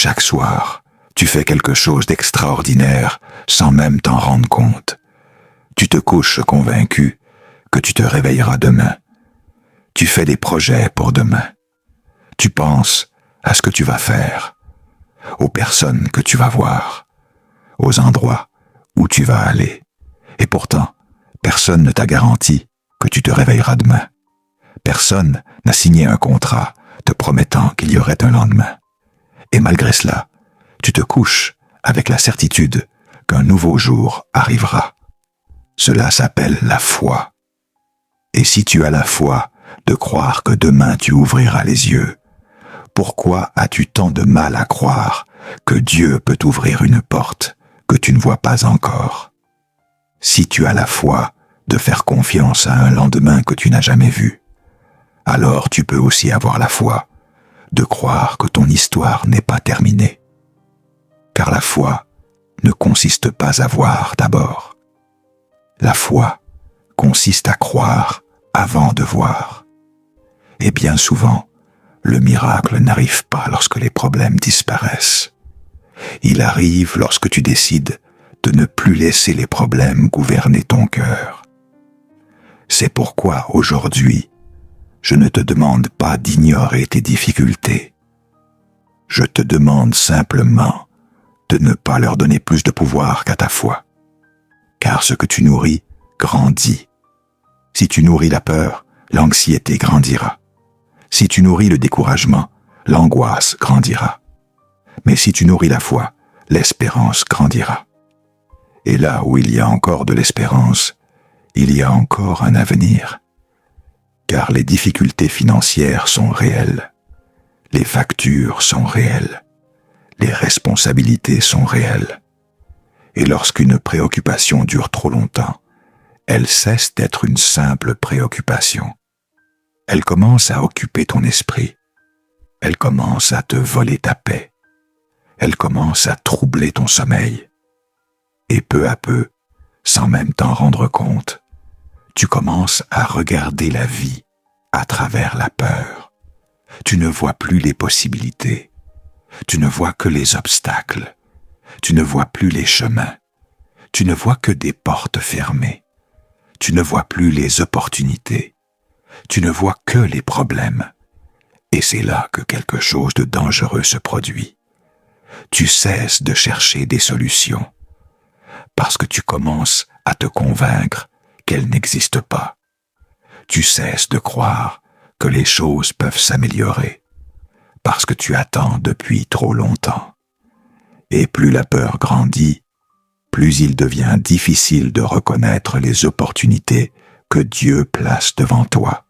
Chaque soir, tu fais quelque chose d'extraordinaire sans même t'en rendre compte. Tu te couches convaincu que tu te réveilleras demain. Tu fais des projets pour demain. Tu penses à ce que tu vas faire, aux personnes que tu vas voir, aux endroits où tu vas aller. Et pourtant, personne ne t'a garanti que tu te réveilleras demain. Personne n'a signé un contrat te promettant qu'il y aurait un lendemain. Et malgré cela, tu te couches avec la certitude qu'un nouveau jour arrivera. Cela s'appelle la foi. Et si tu as la foi de croire que demain tu ouvriras les yeux, pourquoi as-tu tant de mal à croire que Dieu peut ouvrir une porte que tu ne vois pas encore? Si tu as la foi de faire confiance à un lendemain que tu n'as jamais vu, alors tu peux aussi avoir la foi de croire que ton histoire n'est pas terminée. Car la foi ne consiste pas à voir d'abord. La foi consiste à croire avant de voir. Et bien souvent, le miracle n'arrive pas lorsque les problèmes disparaissent. Il arrive lorsque tu décides de ne plus laisser les problèmes gouverner ton cœur. C'est pourquoi aujourd'hui, je ne te demande pas d'ignorer tes difficultés. Je te demande simplement de ne pas leur donner plus de pouvoir qu'à ta foi. Car ce que tu nourris grandit. Si tu nourris la peur, l'anxiété grandira. Si tu nourris le découragement, l'angoisse grandira. Mais si tu nourris la foi, l'espérance grandira. Et là où il y a encore de l'espérance, il y a encore un avenir. Car les difficultés financières sont réelles. Les factures sont réelles. Les responsabilités sont réelles. Et lorsqu'une préoccupation dure trop longtemps, elle cesse d'être une simple préoccupation. Elle commence à occuper ton esprit. Elle commence à te voler ta paix. Elle commence à troubler ton sommeil. Et peu à peu, sans même t'en rendre compte, tu commences à regarder la vie à travers la peur. Tu ne vois plus les possibilités. Tu ne vois que les obstacles. Tu ne vois plus les chemins. Tu ne vois que des portes fermées. Tu ne vois plus les opportunités. Tu ne vois que les problèmes. Et c'est là que quelque chose de dangereux se produit. Tu cesses de chercher des solutions parce que tu commences à te convaincre qu'elles n'existent pas. Tu cesses de croire que les choses peuvent s'améliorer parce que tu attends depuis trop longtemps. Et plus la peur grandit, plus il devient difficile de reconnaître les opportunités que Dieu place devant toi.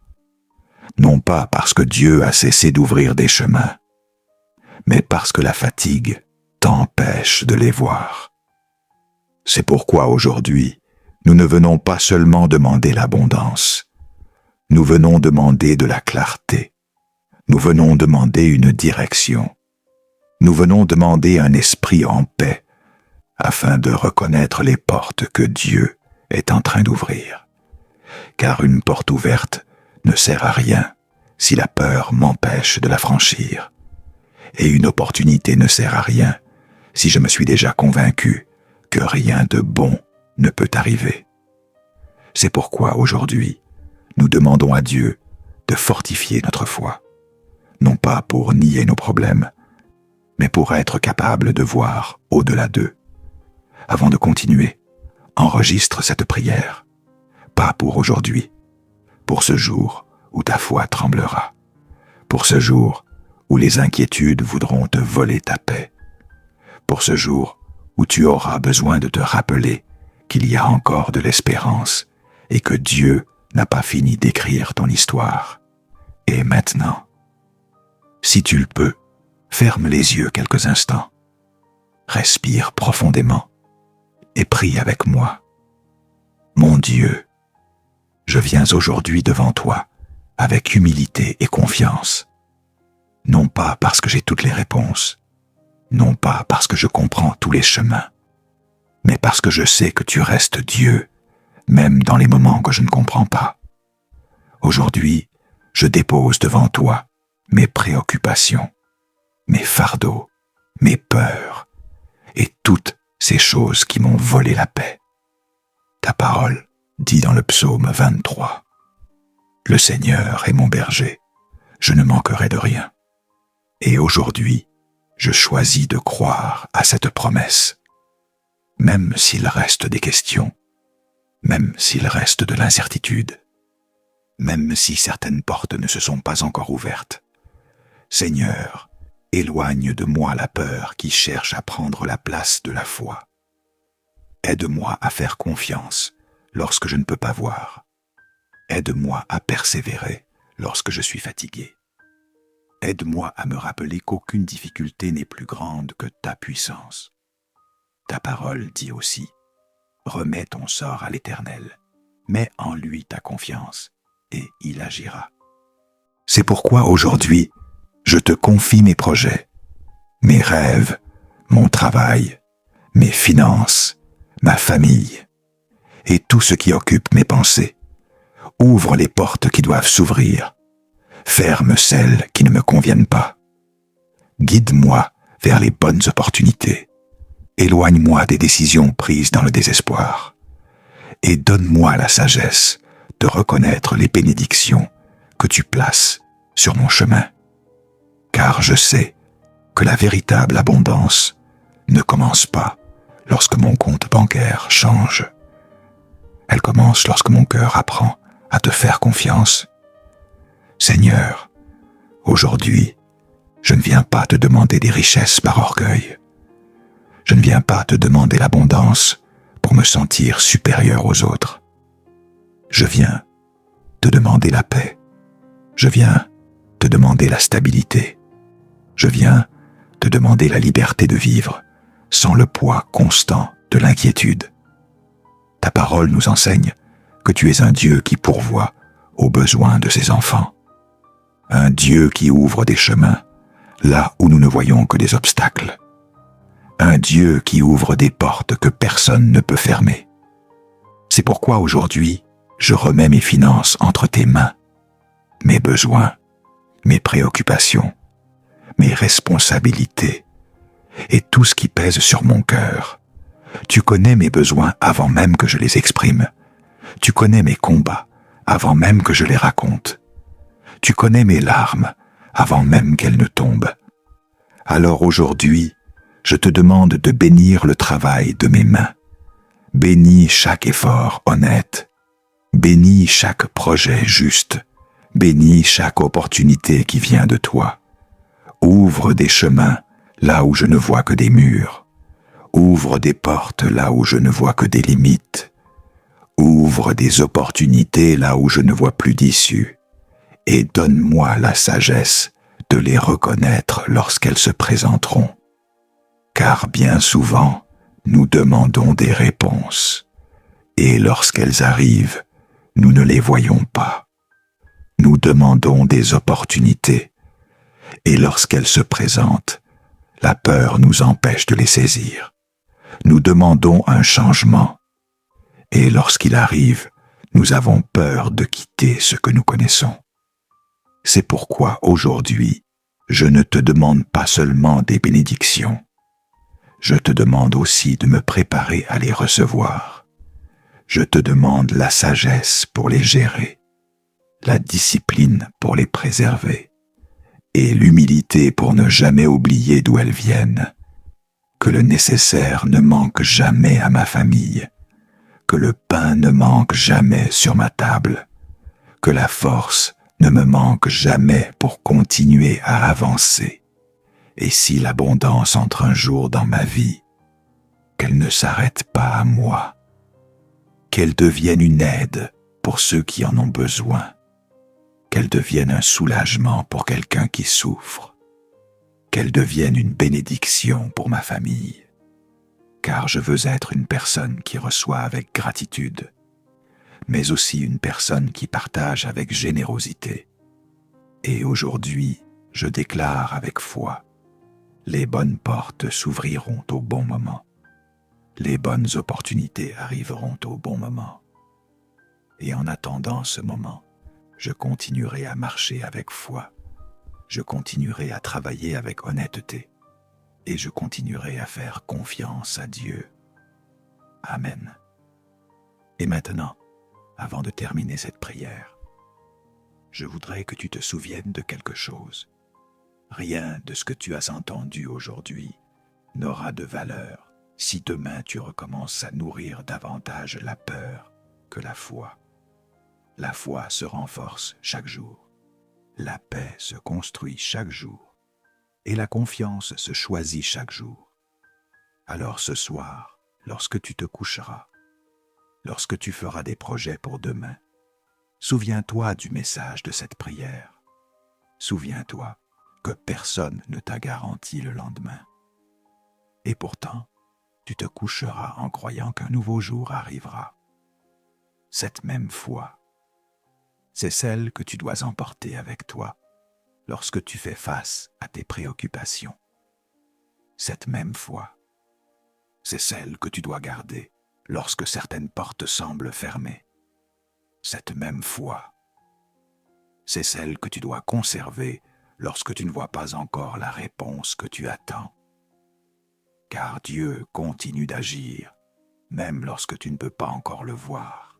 Non pas parce que Dieu a cessé d'ouvrir des chemins, mais parce que la fatigue t'empêche de les voir. C'est pourquoi aujourd'hui, nous ne venons pas seulement demander l'abondance, nous venons demander de la clarté, nous venons demander une direction, nous venons demander un esprit en paix, afin de reconnaître les portes que Dieu est en train d'ouvrir. Car une porte ouverte ne sert à rien si la peur m'empêche de la franchir. Et une opportunité ne sert à rien si je me suis déjà convaincu que rien de bon ne peut arriver. C'est pourquoi aujourd'hui, nous demandons à Dieu de fortifier notre foi, non pas pour nier nos problèmes, mais pour être capable de voir au-delà d'eux. Avant de continuer, enregistre cette prière, pas pour aujourd'hui, pour ce jour où ta foi tremblera, pour ce jour où les inquiétudes voudront te voler ta paix, pour ce jour où tu auras besoin de te rappeler qu'il y a encore de l'espérance et que Dieu n'a pas fini d'écrire ton histoire. Et maintenant, si tu le peux, ferme les yeux quelques instants, respire profondément et prie avec moi. Mon Dieu, je viens aujourd'hui devant toi avec humilité et confiance, non pas parce que j'ai toutes les réponses, non pas parce que je comprends tous les chemins, mais parce que je sais que tu restes Dieu, même dans les moments que je ne comprends pas. Aujourd'hui, je dépose devant toi mes préoccupations, mes fardeaux, mes peurs et toutes ces choses qui m'ont volé la paix. Ta parole dit dans le psaume 23, « Le Seigneur est mon berger, je ne manquerai de rien. » Et aujourd'hui, je choisis de croire à cette promesse. Même s'il reste des questions, même s'il reste de l'incertitude, même si certaines portes ne se sont pas encore ouvertes. Seigneur, éloigne de moi la peur qui cherche à prendre la place de la foi. Aide-moi à faire confiance lorsque je ne peux pas voir. Aide-moi à persévérer lorsque je suis fatigué. Aide-moi à me rappeler qu'aucune difficulté n'est plus grande que ta puissance. Ta parole dit aussi, remets ton sort à l'Éternel, mets en lui ta confiance, et il agira. C'est pourquoi aujourd'hui, je te confie mes projets, mes rêves, mon travail, mes finances, ma famille, et tout ce qui occupe mes pensées. Ouvre les portes qui doivent s'ouvrir, ferme celles qui ne me conviennent pas. Guide-moi vers les bonnes opportunités. Éloigne-moi des décisions prises dans le désespoir. Et donne-moi la sagesse de reconnaître les bénédictions que tu places sur mon chemin. Car je sais que la véritable abondance ne commence pas lorsque mon compte bancaire change. Elle commence lorsque mon cœur apprend à te faire confiance. Seigneur, aujourd'hui, je ne viens pas te demander des richesses par orgueil. Je ne viens pas te demander l'abondance pour me sentir supérieur aux autres. Je viens te demander la paix. Je viens te demander la stabilité. Je viens te demander la liberté de vivre sans le poids constant de l'inquiétude. Ta parole nous enseigne que tu es un Dieu qui pourvoit aux besoins de ses enfants. Un Dieu qui ouvre des chemins là où nous ne voyons que des obstacles. Un Dieu qui ouvre des portes que personne ne peut fermer. C'est pourquoi aujourd'hui, je remets mes finances entre tes mains, mes besoins, mes préoccupations, mes responsabilités et tout ce qui pèse sur mon cœur. Tu connais mes besoins avant même que je les exprime. Tu connais mes combats avant même que je les raconte. Tu connais mes larmes avant même qu'elles ne tombent. Alors aujourd'hui, je te demande de bénir le travail de mes mains. Bénis chaque effort honnête. Bénis chaque projet juste. Bénis chaque opportunité qui vient de toi. Ouvre des chemins là où je ne vois que des murs. Ouvre des portes là où je ne vois que des limites. Ouvre des opportunités là où je ne vois plus d'issue. Et donne-moi la sagesse de les reconnaître lorsqu'elles se présenteront. Car bien souvent, nous demandons des réponses, et lorsqu'elles arrivent, nous ne les voyons pas. Nous demandons des opportunités, et lorsqu'elles se présentent, la peur nous empêche de les saisir. Nous demandons un changement, et lorsqu'il arrive, nous avons peur de quitter ce que nous connaissons. C'est pourquoi aujourd'hui, je ne te demande pas seulement des bénédictions, je te demande aussi de me préparer à les recevoir. Je te demande la sagesse pour les gérer, la discipline pour les préserver, et l'humilité pour ne jamais oublier d'où elles viennent. Que le nécessaire ne manque jamais à ma famille, que le pain ne manque jamais sur ma table, que la force ne me manque jamais pour continuer à avancer. Et si l'abondance entre un jour dans ma vie, qu'elle ne s'arrête pas à moi, qu'elle devienne une aide pour ceux qui en ont besoin, qu'elle devienne un soulagement pour quelqu'un qui souffre, qu'elle devienne une bénédiction pour ma famille, car je veux être une personne qui reçoit avec gratitude, mais aussi une personne qui partage avec générosité. Et aujourd'hui, je déclare avec foi, les bonnes portes s'ouvriront au bon moment. Les bonnes opportunités arriveront au bon moment. Et en attendant ce moment, je continuerai à marcher avec foi. Je continuerai à travailler avec honnêteté. et je continuerai à faire confiance à Dieu. Amen. Et maintenant, avant de terminer cette prière, je voudrais que tu te souviennes de quelque chose. Rien de ce que tu as entendu aujourd'hui n'aura de valeur si demain tu recommences à nourrir davantage la peur que la foi. La foi se renforce chaque jour, la paix se construit chaque jour, et la confiance se choisit chaque jour. Alors ce soir, lorsque tu te coucheras, lorsque tu feras des projets pour demain, souviens-toi du message de cette prière. Souviens-toi que personne ne t'a garanti le lendemain. Et pourtant, tu te coucheras en croyant qu'un nouveau jour arrivera. Cette même foi, c'est celle que tu dois emporter avec toi lorsque tu fais face à tes préoccupations. Cette même foi, c'est celle que tu dois garder lorsque certaines portes semblent fermées. Cette même foi, c'est celle que tu dois conserver lorsque tu ne vois pas encore la réponse que tu attends. Car Dieu continue d'agir, même lorsque tu ne peux pas encore le voir.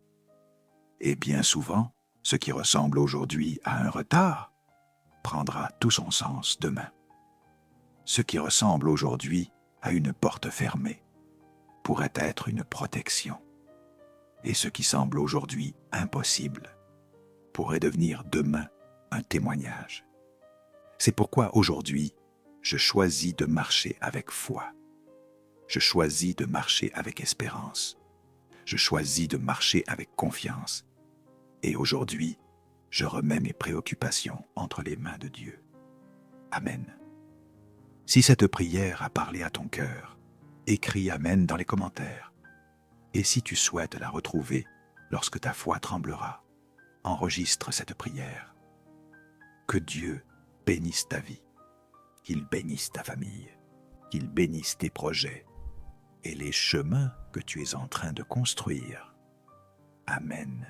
Et bien souvent, ce qui ressemble aujourd'hui à un retard prendra tout son sens demain. Ce qui ressemble aujourd'hui à une porte fermée pourrait être une protection. Et ce qui semble aujourd'hui impossible pourrait devenir demain un témoignage. C'est pourquoi aujourd'hui, je choisis de marcher avec foi. Je choisis de marcher avec espérance. Je choisis de marcher avec confiance. Et aujourd'hui, je remets mes préoccupations entre les mains de Dieu. Amen. Si cette prière a parlé à ton cœur, écris Amen dans les commentaires. Et si tu souhaites la retrouver lorsque ta foi tremblera, enregistre cette prière. Que Dieu bénisse ta vie, qu'il bénisse ta famille, qu'il bénisse tes projets et les chemins que tu es en train de construire. Amen.